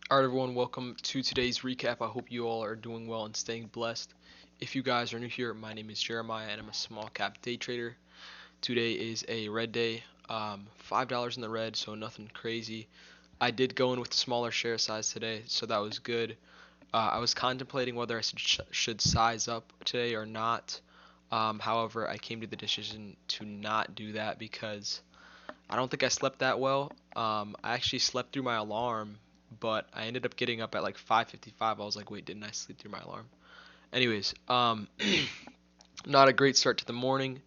Alright everyone, welcome to today's recap. I hope you all are doing well and staying blessed. If you guys are new here, my name is Jeremiah and I'm a small cap day trader. Today is a red day, $5 in the red, so nothing crazy. I did go in with a smaller share size today, so that was good. I was contemplating whether I should size up today or not. However, I came to the decision to not do that because I don't think I slept that well. I actually slept through my alarm, but I ended up getting up at like 5:55. I was like, wait, didn't I sleep through my alarm? Anyways, not a great start to the morning,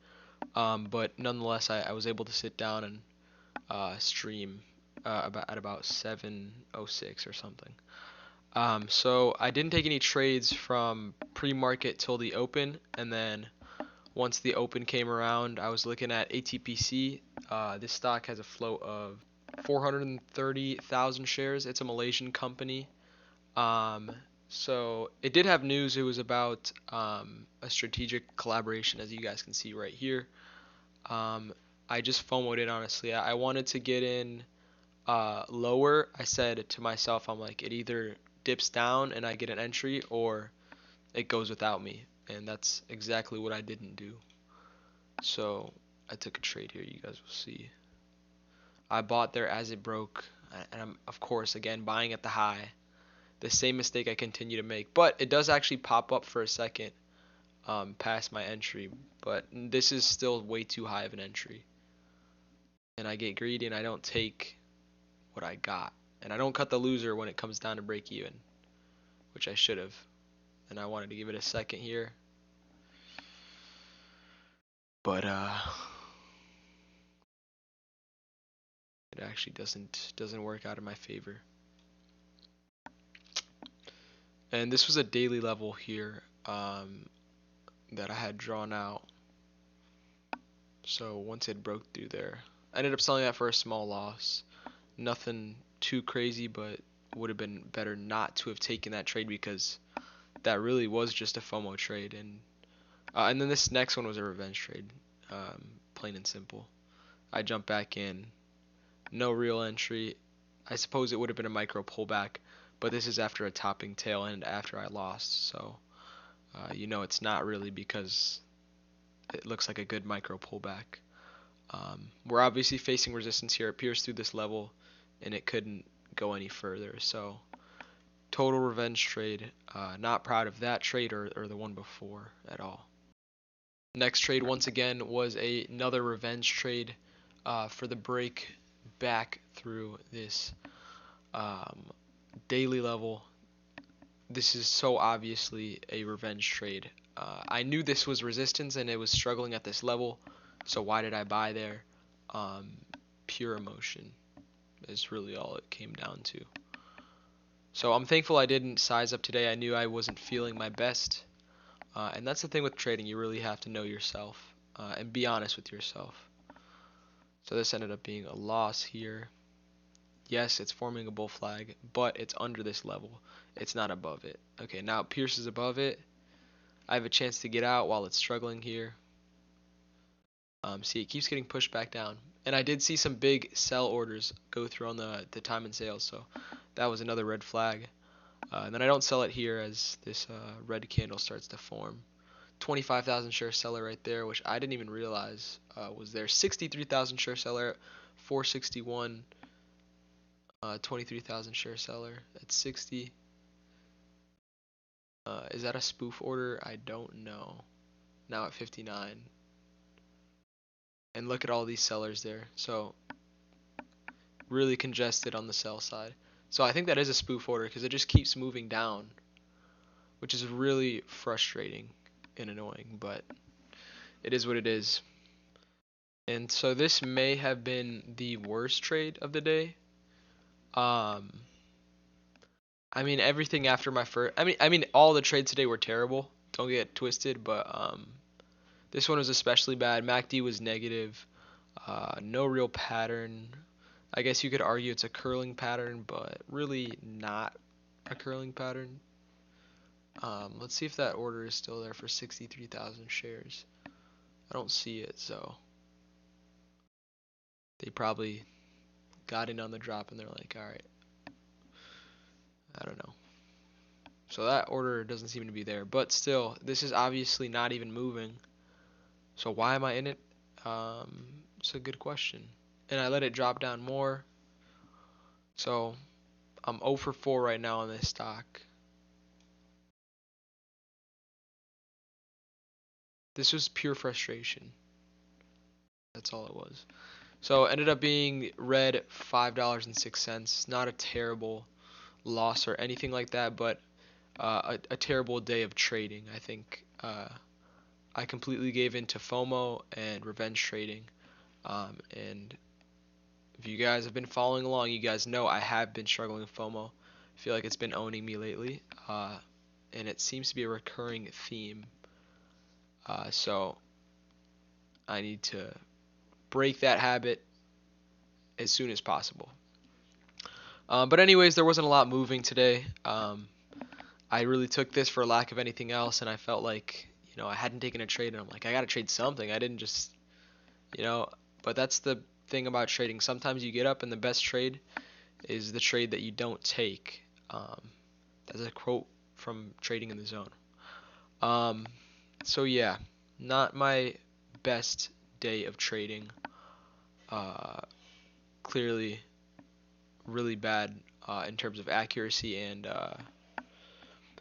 but nonetheless, I was able to sit down and stream about 7:06 or something. So I didn't take any trades from pre-market till the open, and then once the open came around, I was looking at ATPC. This stock has a float of 430,000 shares. It's a Malaysian company. Um, so it did have news. It was about a strategic collaboration, as you guys can see right here. Um, I just FOMO'd it, honestly. I wanted to get in lower. I said to myself, I'm like, it either dips down and I get an entry, or it goes without me. And that's exactly what I didn't do. So I took a trade here. You guys will see. I bought there as it broke, and I'm of course again buying at the high. The same mistake I continue to make, but it does actually pop up for a second past my entry. But this is still way too high of an entry, and I get greedy and I don't take what I got, and I don't cut the loser when it comes down to break even, which I should have. And I wanted to give it a second here, but it actually doesn't work out in my favor. And this was a daily level here that I had drawn out. So once it broke through there, I ended up selling that for a small loss. Nothing too crazy, but would have been better not to have taken that trade because that really was just a FOMO trade. And then this next one was a revenge trade, plain and simple. I jumped back in, no real entry. I suppose it would have been a micro pullback, but this is after a topping tail end after I lost. So it's not really because it looks like a good micro pullback. We're obviously facing resistance here. It pierced through this level, and it couldn't go any further. So total revenge trade. Not proud of that trade or the one before at all. Next trade, once again, was another revenge trade for the break back through this um, daily level. This is so obviously a revenge trade. I knew this was resistance and it was struggling at this level, so why did I buy there? Um, Pure emotion is really all it came down to. So I'm thankful I didn't size up today. I knew I wasn't feeling my best, and that's the thing with trading. You really have to know yourself and be honest with yourself. So this ended up being a loss here. Yes, it's forming a bull flag, but it's under this level. It's not above it. Okay, now it pierces above it. I have a chance to get out while it's struggling here. See, it keeps getting pushed back down. And I did see some big sell orders go through on the time and sales, so that was another red flag. And then I don't sell it here as this red candle starts to form. 25,000 share seller right there, which I didn't even realize was there. 63,000 share seller at 461. 23,000 share seller at 60. Is that a spoof order? I don't know. Now at 59. And look at all these sellers there. So really congested on the sell side. So I think that is a spoof order because it just keeps moving down, which is really frustrating and annoying, but it is what it is. And so this may have been the worst trade of the day. I mean everything after my first I mean all the trades today were terrible. Don't get twisted, but this one was especially bad. MACD was negative. No real pattern. I guess you could argue it's a curling pattern, but really not a curling pattern. Let's see if that order is still there for 63,000 shares. I don't see it, so they probably got in on the drop and they're like, all right. So that order doesn't seem to be there. But still, this is obviously not even moving. So why am I in it? It's a good question. And I let it drop down more. So I'm 0 for 4 right now on this stock. This was pure frustration. That's all it was. So it ended up being red $5.06. Not a terrible loss or anything like that, but a terrible day of trading. I think I completely gave in to FOMO and revenge trading. And if you guys have been following along, you guys know I have been struggling with FOMO. I feel like it's been owning me lately, and it seems to be a recurring theme. So I need to break that habit as soon as possible. But anyways, there wasn't a lot moving today. I really took this for lack of anything else, and I felt like, I hadn't taken a trade, and I'm like, I gotta trade something. I didn't just, you know, but that's the thing about trading. Sometimes you get up, and the best trade is the trade that you don't take. That's a quote from Trading in the Zone. Um, so yeah, not my best day of trading. Uh, Clearly, really bad in terms of accuracy and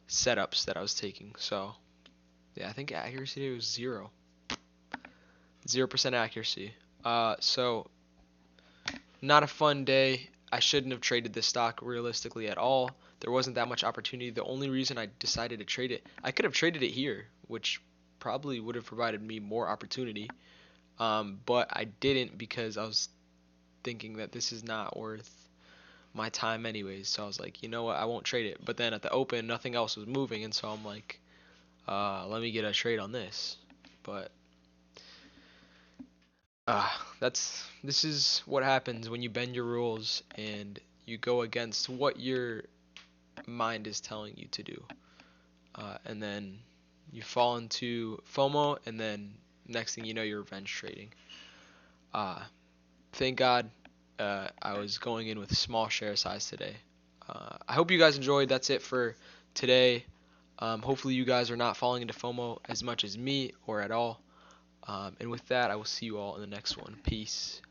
setups that I was taking. So yeah, I think accuracy was 0% accuracy. So not a fun day. I shouldn't have traded this stock realistically at all. There wasn't that much opportunity. The only reason I decided to trade it, I could have traded it here, which probably would have provided me more opportunity. But I didn't because I was thinking that this is not worth my time anyways. So I was like, you know what, I won't trade it. But then at the open, nothing else was moving, and so I'm like, let me get a trade on this. But this is what happens when you bend your rules and you go against what your mind is telling you to do, and then you fall into FOMO, and then next thing you know, you're revenge trading. Uh, thank God I was going in with a small share size today. I hope you guys enjoyed. That's it for today. Hopefully you guys are not falling into FOMO as much as me or at all. And with that, I will see you all in the next one. Peace.